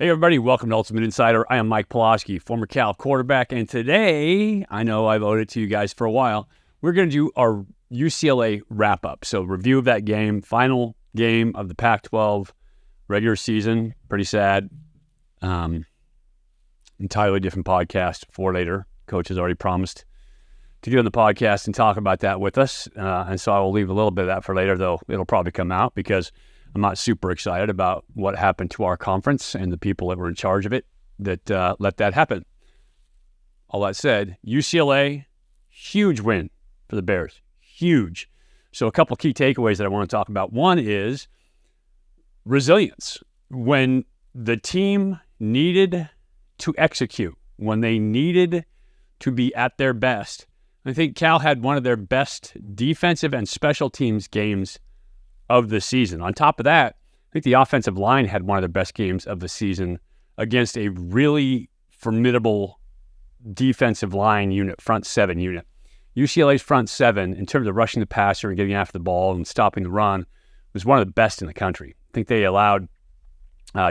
Hey everybody, welcome to Ultimate Insider. I am Mike Pawlawski, former Cal quarterback, and today, I know I've owed it to you guys for a while, we're going to do our UCLA wrap-up. So review of that game, final game of the Pac-12 regular season. Pretty sad. Entirely different podcast for later. Coach has already promised to get on the podcast and talk about that with us, and so I will leave a little bit of that for later, though it'll probably come out because I'm not super excited about what happened to our conference and the people that were in charge of it that let that happen. All that said, UCLA, huge win for the Bears. Huge. So a couple key takeaways that I want to talk about. One is resilience. When the team needed to execute, when they needed to be at their best, I think Cal had one of their best defensive and special teams games of the season. On top of that, I think the offensive line had one of their best games of the season against a really formidable defensive line unit, front seven unit. UCLA's front seven, in terms of rushing the passer and getting after the ball and stopping the run, was one of the best in the country. I think they allowed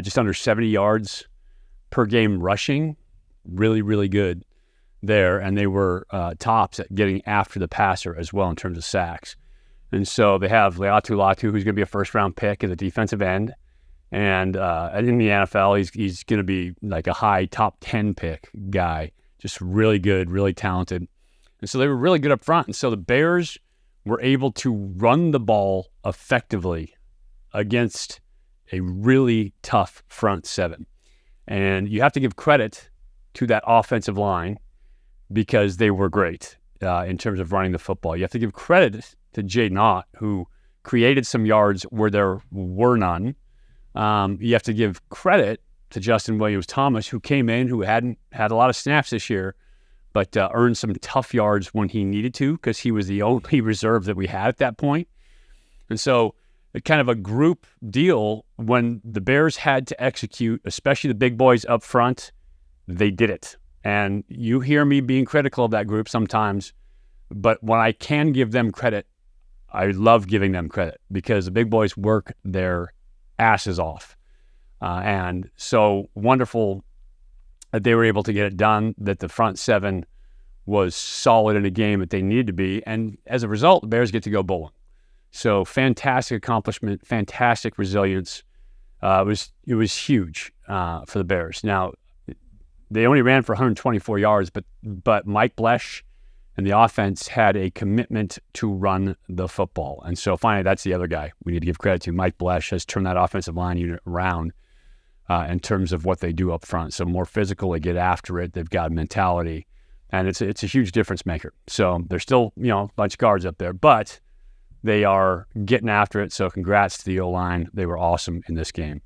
just under 70 yards per game rushing. Really, really good there. And they were tops at getting after the passer as well in terms of sacks. And so they have Latu, who's going to be a first-round pick as a defensive end. And in the NFL, he's going to be like a high top 10 pick guy. Just really good, really talented. And so they were really good up front. And so the Bears were able to run the ball effectively against a really tough front seven. And you have to give credit to that offensive line because they were great in terms of running the football. You have to give credit to Jaden Ott, who created some yards where there were none. You have to give credit to Justin Wilcox, who came in, who hadn't had a lot of snaps this year, but earned some tough yards when he needed to because he was the only reserve that we had at that point. And so kind of a group deal when the Bears had to execute, especially the big boys up front, they did it. And you hear me being critical of that group sometimes, but when I can give them credit, I love giving them credit because the big boys work their asses off. And so wonderful that they were able to get it done, that the front seven was solid in a game that they needed to be. And as a result, the Bears get to go bowling. So fantastic accomplishment, fantastic resilience. It was huge for the Bears. Now, they only ran for 124 yards, but Mike Blesh and the offense had a commitment to run the football. And so finally, that's the other guy we need to give credit to. Mike Blesh has turned that offensive line unit around in terms of what they do up front. So more physical, they get after it. They've got mentality, and it's a huge difference maker. So there's still, a bunch of guards up there, but they are getting after it. So congrats to the O-line. They were awesome in this game.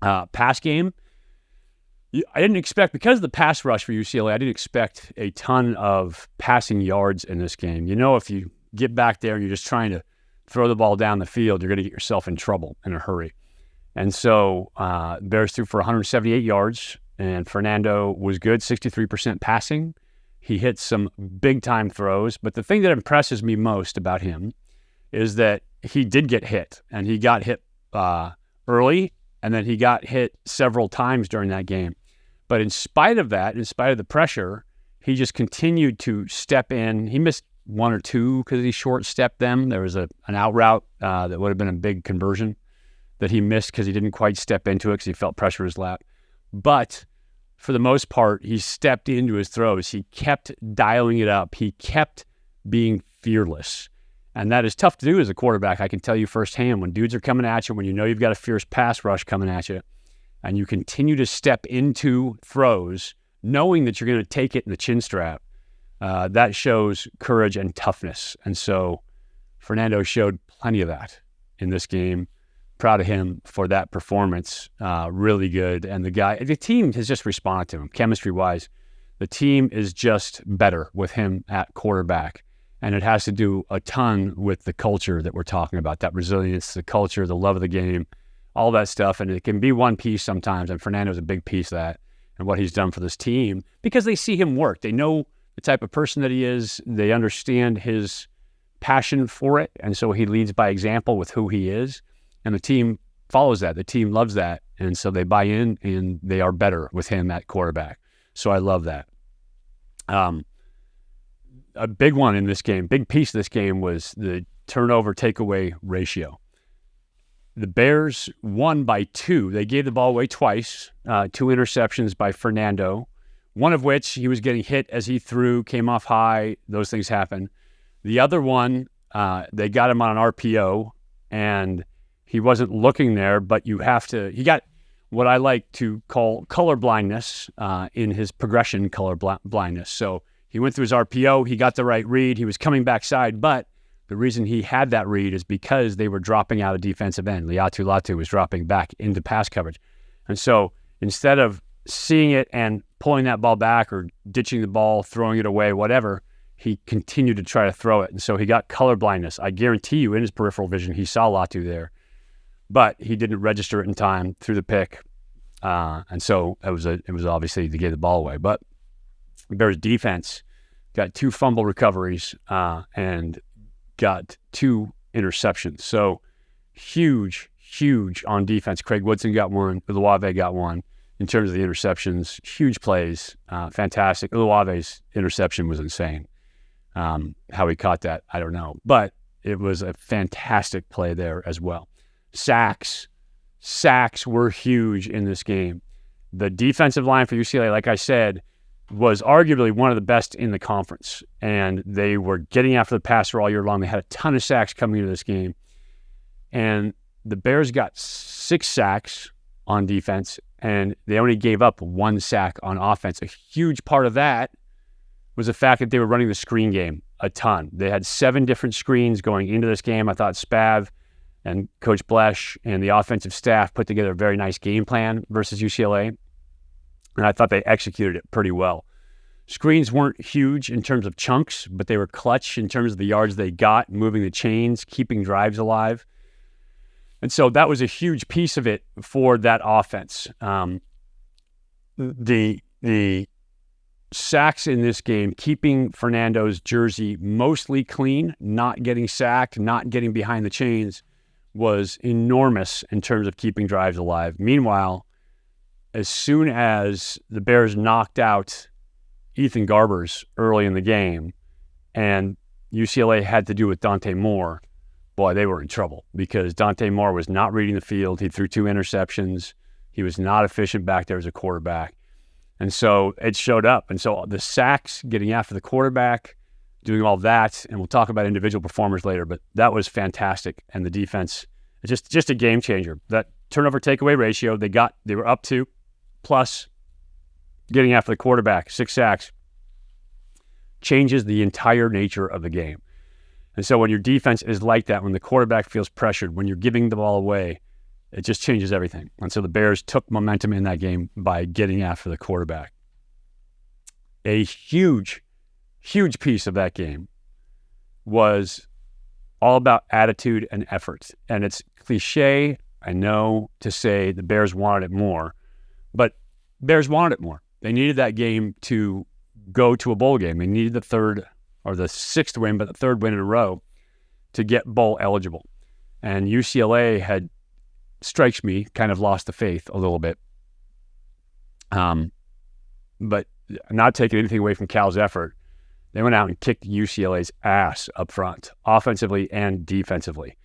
Pass game. I didn't expect, because of the pass rush for UCLA, I didn't expect a ton of passing yards in this game. If you get back there and you're just trying to throw the ball down the field, you're going to get yourself in trouble in a hurry. And so Bears threw for 178 yards, and Fernando was good, 63% passing. He hit some big-time throws. But the thing that impresses me most about him is that he did get hit, and he got hit early, and then he got hit several times during that game. But in spite of that, in spite of the pressure, he just continued to step in. He missed one or two because he short-stepped them. There was an out route that would have been a big conversion that he missed because he didn't quite step into it because he felt pressure in his lap. But for the most part, he stepped into his throws. He kept dialing it up. He kept being fearless. And that is tough to do as a quarterback. I can tell you firsthand, when dudes are coming at you, when you know you've got a fierce pass rush coming at you, and you continue to step into throws, knowing that you're going to take it in the chin strap, that shows courage and toughness. And so Fernando showed plenty of that in this game. Proud of him for that performance. Really good. And the team has just responded to him. Chemistry-wise, the team is just better with him at quarterback. And it has to do a ton with the culture that we're talking about, that resilience, the culture, the love of the game, all that stuff. And it can be one piece sometimes, and Fernando's a big piece of that and what he's done for this team because they see him work. They know the type of person that he is. They understand his passion for it, and so he leads by example with who he is, and the team follows that. The team loves that, And so they buy in and they are better with him at quarterback. So I love that. A big one in this game, big piece of this game was the turnover takeaway ratio. The Bears won by 2. They gave the ball away twice, 2 interceptions by Fernando, one of which he was getting hit as he threw, came off high. Those things happen. The other one, they got him on an RPO, and he wasn't looking there, but he got what I like to call color blindness in his progression color blindness. So he went through his RPO, he got the right read, he was coming backside, but the reason he had that read is because they were dropping out of defensive end. Liatu Latu was dropping back into pass coverage. And so instead of seeing it and pulling that ball back or ditching the ball, throwing it away, whatever, he continued to try to throw it. And so he got color blindness. I guarantee you in his peripheral vision, he saw Latu there, but he didn't register it in time, threw the pick. And so it was obviously to give the ball away. But the Bears defense got 2 fumble recoveries and got 2 interceptions. So huge on defense. Craig Woodson got 1. Uluave got 1 in terms of the interceptions. Huge plays. Fantastic. Uluave's interception was insane. How he caught that, I don't know. But it was a fantastic play there as well. Sacks were huge in this game. The defensive line for UCLA, like I said, was arguably one of the best in the conference, and they were getting after the passer all year long. They had a ton of sacks coming into this game, and the Bears got 6 sacks on defense, and they only gave up 1 sack on offense. A huge part of that was the fact that they were running the screen game a ton. They had 7 different screens going into this game. I thought Spav and Coach Blesh and the offensive staff put together a very nice game plan versus UCLA. And I thought they executed it pretty well. Screens weren't huge in terms of chunks, but they were clutch in terms of the yards they got, moving the chains, keeping drives alive. And so that was a huge piece of it for that offense. The sacks in this game, keeping Fernando's jersey mostly clean, not getting sacked, not getting behind the chains, was enormous in terms of keeping drives alive. Meanwhile, as soon as the Bears knocked out Ethan Garbers early in the game and UCLA had to do with Dante Moore, boy, they were in trouble because Dante Moore was not reading the field. He threw 2 interceptions. He was not efficient back there as a quarterback. And so it showed up. And so the sacks, getting after the quarterback, doing all that, and we'll talk about individual performers later, but that was fantastic. And the defense, just a game changer. That turnover takeaway ratio, they were up to, plus getting after the quarterback, 6 sacks, changes the entire nature of the game. And so when your defense is like that, when the quarterback feels pressured, when you're giving the ball away, it just changes everything. And so the Bears took momentum in that game by getting after the quarterback. A huge piece of that game was all about attitude and effort. And it's cliche, I know, to say the Bears wanted it more, but Bears wanted it more. They needed that game to go to a bowl game. They needed the 3rd or the 6th win, but the 3rd win in a row to get bowl eligible. And UCLA had, strikes me, kind of lost the faith a little bit. But not taking anything away from Cal's effort, they went out and kicked UCLA's ass up front, offensively and defensively.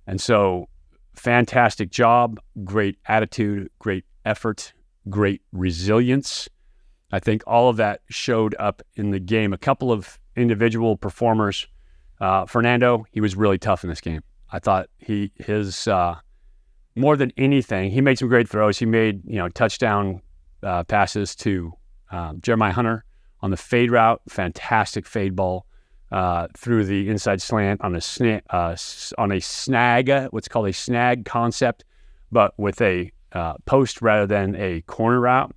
And so, fantastic job, great attitude, great effort, great resilience. I think all of that showed up in the game. A couple of individual performers. Fernando, he was really tough in this game. I thought his more than anything, he made some great throws. He made touchdown passes to Jeremiah Hunter on the fade route. Fantastic fade ball through the inside slant on a snag, what's called a snag concept, but with a post rather than a corner route.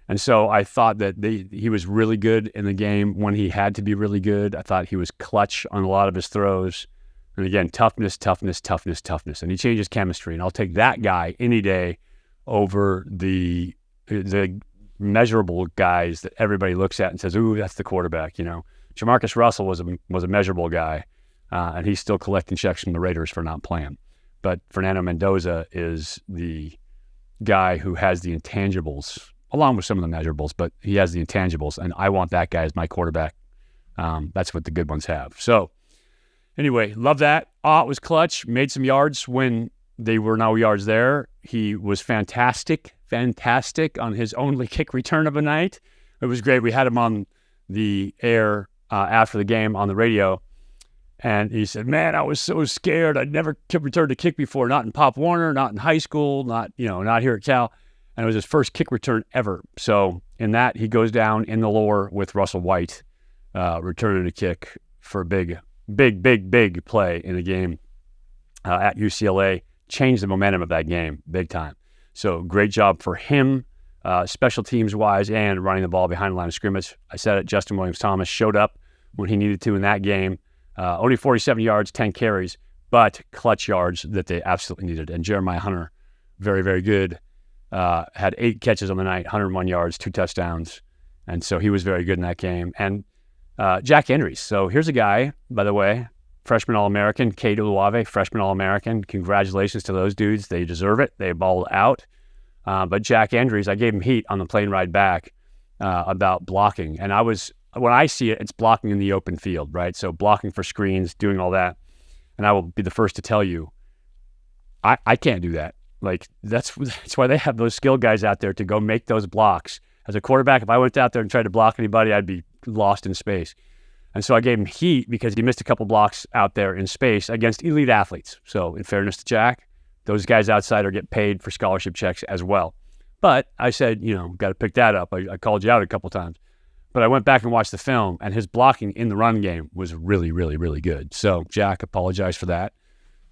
And so I thought that he was really good in the game when he had to be really good. I thought he was clutch on a lot of his throws. And again, toughness. And he changes chemistry. And I'll take that guy any day over the measurable guys that everybody looks at and says, ooh, that's the quarterback. Jamarcus Russell was a measurable guy, and he's still collecting checks from the Raiders for not playing. But Fernando Mendoza is the guy who has the intangibles, along with some of the measurables, but he has the intangibles, and I want that guy as my quarterback. That's what the good ones have. So anyway, love that. Ott was clutch, made some yards when they were no yards there. He was fantastic on his only kick return of a night. It was great. We had him on the air after the game on the radio, and he said, man, I was so scared. I'd never returned a kick before, not in Pop Warner, not in high school, not here at Cal. And it was his first kick return ever. So in that, he goes down in the lore with Russell White, returning a kick for a big play in the game at UCLA. Changed the momentum of that game big time. So great job for him, special teams wise, and running the ball behind the line of scrimmage. I said it, Justin Williams-Thomas showed up when he needed to in that game. Only 47 yards, 10 carries, but clutch yards that they absolutely needed. And Jeremiah Hunter, very, very good. Had 8 catches on the night, 101 yards, 2 touchdowns. And so he was very good in that game. And Jack Andrews. So here's a guy, by the way, freshman All-American, Cade Uluave, freshman All-American. Congratulations to those dudes. They deserve it. They balled out. But Jack Andrews, I gave him heat on the plane ride back about blocking. And when I see it, it's blocking in the open field, right? So blocking for screens, doing all that. And I will be the first to tell you, I can't do that. Like, that's why they have those skill guys out there to go make those blocks. As a quarterback, if I went out there and tried to block anybody, I'd be lost in space. And so I gave him heat because he missed a couple blocks out there in space against elite athletes. So in fairness to Jack, those guys outside are getting paid for scholarship checks as well. But I said, got to pick that up. I called you out a couple times. But I went back and watched the film, and his blocking in the run game was really, really, really good. So Jack, apologize for that.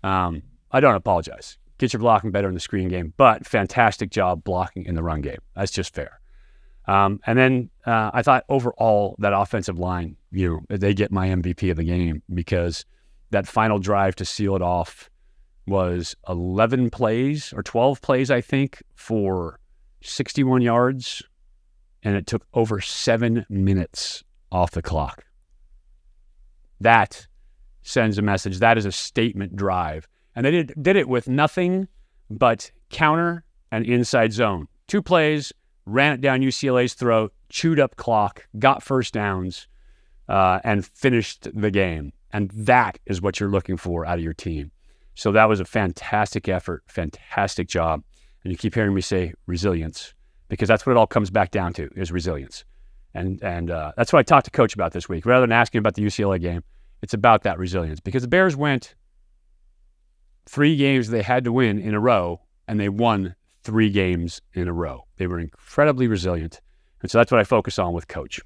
I don't apologize. Get your blocking better in the screen game, but fantastic job blocking in the run game. That's just fair. And then I thought overall that offensive line, they get my MVP of the game because that final drive to seal it off was 11 plays or 12 plays, I think, for 61 yards, and it took over 7 minutes off the clock. That sends a message. That is a statement drive. And they did it with nothing but counter and inside zone. 2 plays, ran it down UCLA's throat, chewed up clock, got first downs, and finished the game. And that is what you're looking for out of your team. So that was a fantastic effort, fantastic job. And you keep hearing me say resilience, because that's what it all comes back down to, is resilience. And that's what I talked to Coach about this week. Rather than asking about the UCLA game, it's about that resilience. Because the Bears went 3 games they had to win in a row, and they won 3 games in a row. They were incredibly resilient. And so that's what I focus on with Coach.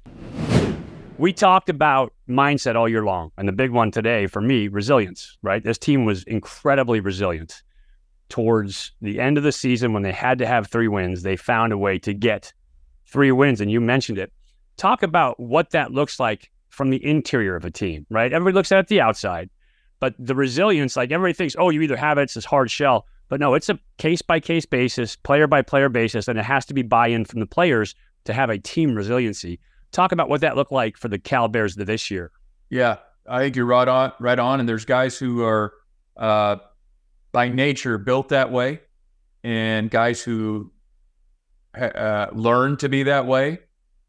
We talked about mindset all year long. And the big one today, for me, resilience, right? This team was incredibly resilient. Towards the end of the season, when they had to have 3 wins, they found a way to get 3 wins. And you mentioned it. Talk about what that looks like from the interior of a team, right? Everybody looks at it the outside. But the resilience, like everybody thinks, oh, you either have it, it's this hard shell. But no, it's a case-by-case basis, player-by-player basis, and it has to be buy-in from the players to have a team resiliency. Talk about what that looked like for the Cal Bears this year. Yeah, I think you're right on. And there's guys who are by nature built that way, and guys who learn to be that way.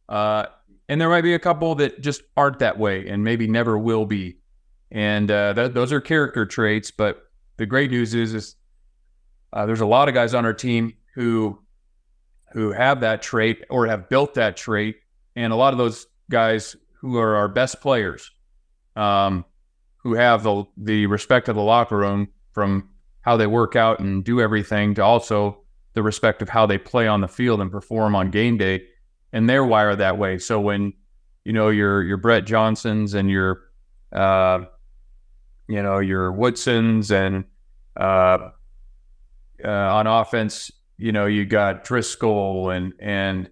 And there might be a couple that just aren't that way and maybe never will be. And those are character traits. But the great news is there's a lot of guys on our team who have that trait or have built that trait. And a lot of those guys who are our best players, who have the respect of the locker room, from how they work out and do everything to also the respect of how they play on the field and perform on game day. And they're wired that way. So when, your Brett Johnsons and your Woodsons and on offense, you got Driscoll and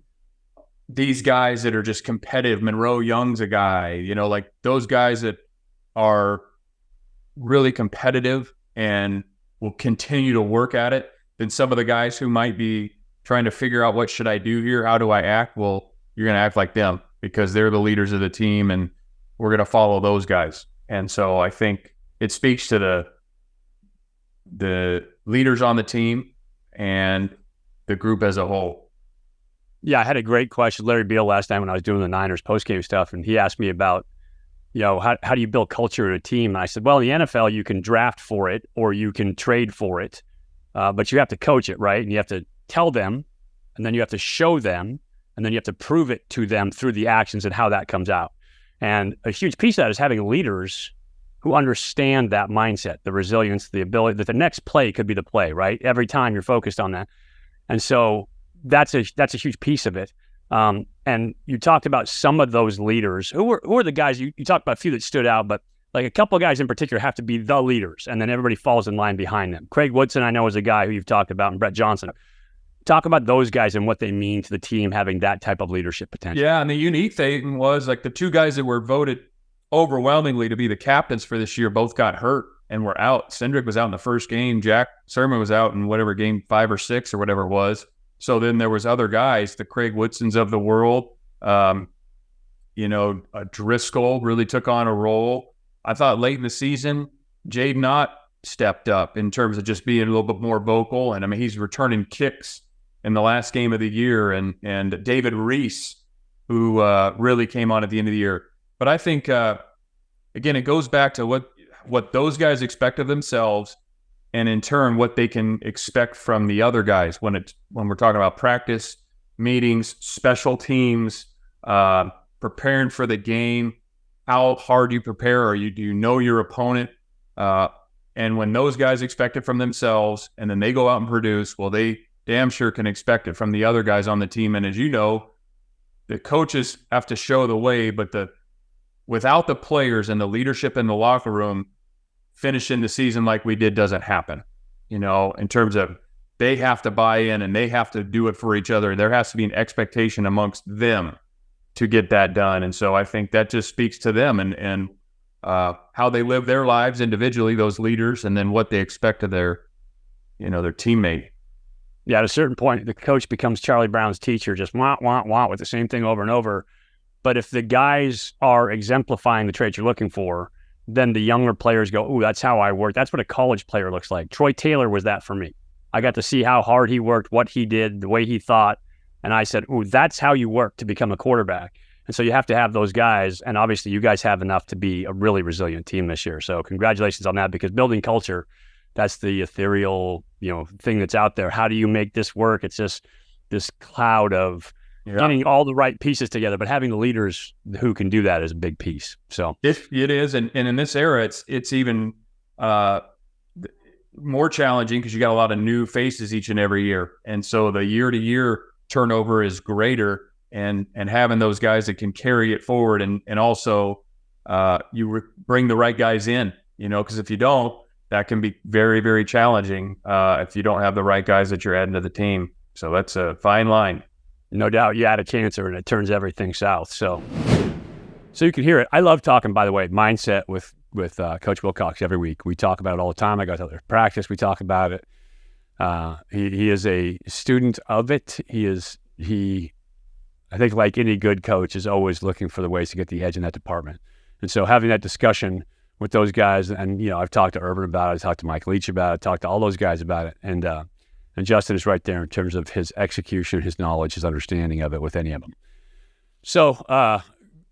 these guys that are just competitive. Monroe Young's a guy, like those guys that are really competitive and will continue to work at it, than some of the guys who might be trying to figure out, what should I do here? How do I act? Well, you're going to act like them because they're the leaders of the team, and we're going to follow those guys. And so I think it speaks to the leaders on the team and the group as a whole. Yeah, I had a great question. Larry Beal last time when I was doing the Niners postgame stuff, and he asked me about, how do you build culture in a team? And I said, well, in the NFL, you can draft for it or you can trade for it, but you have to coach it, right? And you have to tell them, and then you have to show them, and then you have to prove it to them through the actions and how that comes out. And a huge piece of that is having leaders who understand that mindset, the resilience, the ability that the next play could be the play, right? Every time you're focused on that. And so that's a huge piece of it. And you talked about some of those leaders. Who are the guys, you talked about a few that stood out, but like a couple of guys in particular have to be the leaders, and then everybody falls in line behind them. Craig Woodson, I know, is a guy who you've talked about, and Brett Johnson. Talk about those guys and what they mean to the team having that type of leadership potential. Yeah, and the unique thing was like the two guys that were voted overwhelmingly to be the captains for this year both got hurt and were out. Cindric was out in the first game. Jack Sermon was out in whatever game 5 or 6 or whatever it was. So then there was other guys, the Craig Woodsons of the world. Driscoll really took on a role. I thought late in the season, Jade Knott stepped up in terms of just being a little bit more vocal. And I mean, he's returning kicks in the last game of the year. And David Reese, who really came on at the end of the year. But I think, again, it goes back to what those guys expect of themselves, and in turn, what they can expect from the other guys when we're talking about practice, meetings, special teams, preparing for the game, how hard you prepare, or do you know your opponent? And when those guys expect it from themselves, and then they go out and produce, well, they damn sure can expect it from the other guys on the team. And as you know, the coaches have to show the way, but without the players and the leadership in the locker room, finishing the season like we did doesn't happen, in terms of they have to buy in and they have to do it for each other. There has to be an expectation amongst them to get that done. And so I think that just speaks to them and how they live their lives individually, those leaders, and then what they expect of their teammate. Yeah, at a certain point, the coach becomes Charlie Brown's teacher, just wah, wah, wah, with the same thing over and over. But if the guys are exemplifying the traits you're looking for, then the younger players go, ooh, that's how I work. That's what a college player looks like. Troy Taylor was that for me. I got to see how hard he worked, what he did, the way he thought. And I said, ooh, that's how you work to become a quarterback. And so you have to have those guys. And obviously you guys have enough to be a really resilient team this year. So congratulations on that, because building culture, that's the ethereal, thing that's out there. How do you make this work? It's just this cloud of getting all the right pieces together, but having the leaders who can do that is a big piece. So it is. And in this era, it's even more challenging because you got a lot of new faces each and every year. And so the year-to-year turnover is greater, and having those guys that can carry it forward and also bring the right guys in, because if you don't, that can be very, very challenging if you don't have the right guys that you're adding to the team. So that's a fine line. No doubt, you add a cancer and it turns everything south. So you can hear it. I love talking, by the way, mindset with Coach Wilcox every week. We talk about it all the time. I go to their practice. We talk about it. He is a student of it. I think like any good coach, is always looking for the ways to get the edge in that department. And so having that discussion with those guys, and I've talked to Urban about it, I've talked to Mike Leach about it, I've talked to all those guys about it, and Justin is right there in terms of his execution, his knowledge, his understanding of it with any of them. So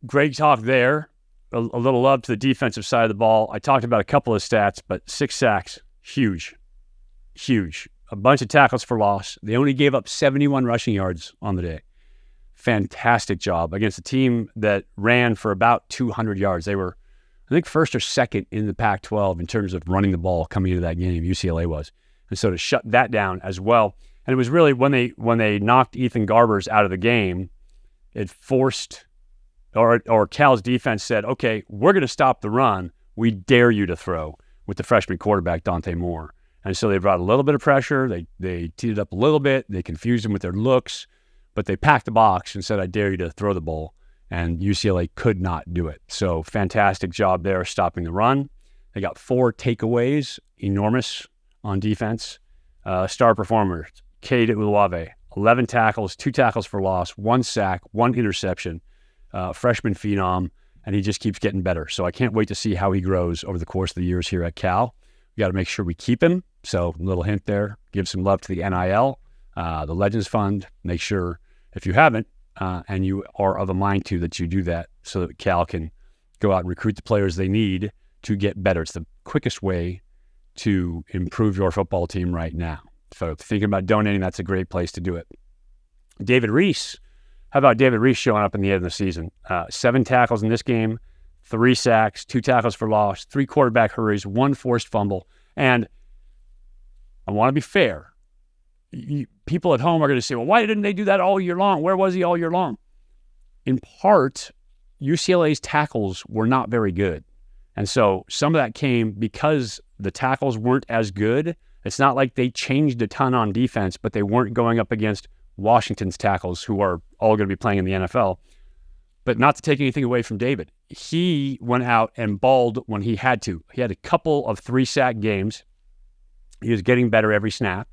great talk there. A little love to the defensive side of the ball. I talked about a couple of stats, but 6 sacks, huge. A bunch of tackles for loss. They only gave up 71 rushing yards on the day. Fantastic job against a team that ran for about 200 yards. They were, I think, first or second in the Pac-12 in terms of running the ball coming into that game. UCLA was. And so to shut that down as well. And it was really when they knocked Ethan Garbers out of the game, it forced, or Cal's defense said, okay, we're going to stop the run. We dare you to throw, with the freshman quarterback, Dante Moore. And so they brought a little bit of pressure. They teed it up a little bit. They confused him with their looks, but they packed the box and said, I dare you to throw the ball. And UCLA could not do it. So fantastic job there stopping the run. They got 4 takeaways, enormous on defense. Star performers, Cade Uluave, 11 tackles, 2 tackles for loss, 1 sack, 1 interception, freshman phenom, and he just keeps getting better. So I can't wait to see how he grows over the course of the years here at Cal. We got to make sure we keep him. So a little hint there, give some love to the NIL. the Legends Fund. Make sure, if you haven't, and you are of a mind to, that you do that so that Cal can go out and recruit the players they need to get better. It's the quickest way to improve your football team right now. So if you're thinking about donating, that's a great place to do it. David Reese. How about David Reese showing up in the end of the season? 7 tackles in this game, 3 sacks, 2 tackles for loss, 3 quarterback hurries, 1 forced fumble. And I want to be fair. People at home are going to say, well, why didn't they do that all year long? Where was he all year long? In part, UCLA's tackles were not very good. And so some of that came because the tackles weren't as good. It's not like they changed a ton on defense, but they weren't going up against Washington's tackles, who are all going to be playing in the NFL. But not to take anything away from David. He went out and balled when he had to. He had a couple of 3-sack games. He was getting better every snap.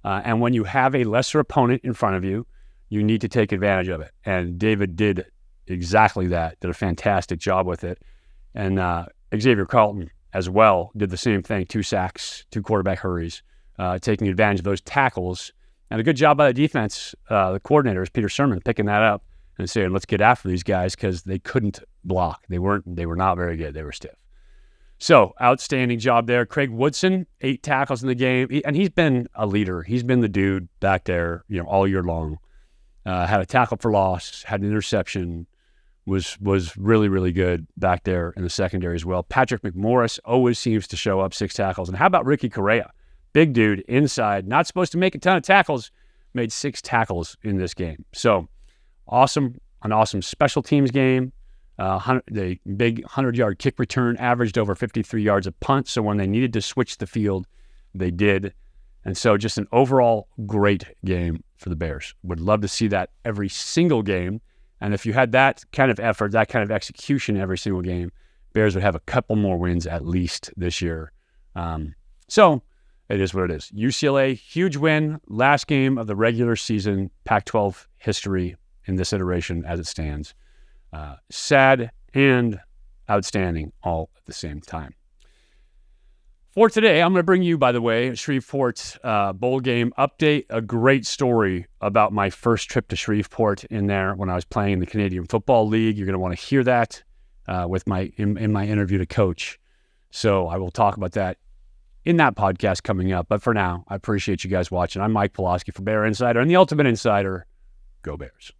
And when you have a lesser opponent in front of you, you need to take advantage of it. And David did exactly that, did a fantastic job with it. And Xavier Carlton as well did the same thing, 2 sacks, 2 quarterback hurries, taking advantage of those tackles. And a good job by the defense, the coordinators, Peter Sermon, picking that up and saying, let's get after these guys, because they couldn't block. They were not very good. They were stiff. So outstanding job there. Craig Woodson, 8 tackles in the game. And he's been a leader. He's been the dude back there, all year long. Had a tackle for loss, had an interception, was really, really good back there in the secondary as well. Patrick McMorris always seems to show up, 6 tackles. And how about Ricky Correa? Big dude, inside, not supposed to make a ton of tackles, made 6 tackles in this game. So an awesome special teams game. The big 100-yard kick return averaged over 53 yards a punt. So when they needed to switch the field, they did. And so just an overall great game for the Bears. Would love to see that every single game. And if you had that kind of effort, that kind of execution every single game, Bears would have a couple more wins at least this year. So it is what it is. UCLA, huge win. Last game of the regular season, Pac-12 history in this iteration as it stands. Sad and outstanding all at the same time. For today, I'm going to bring you, by the way, Shreveport bowl game update. A great story about my first trip to Shreveport in there when I was playing in the Canadian Football League. You're going to want to hear that in my interview to Coach. So I will talk about that in that podcast coming up. But for now, I appreciate you guys watching. I'm Mike Pawlawski for Bear Insider and the Ultimate Insider. Go Bears.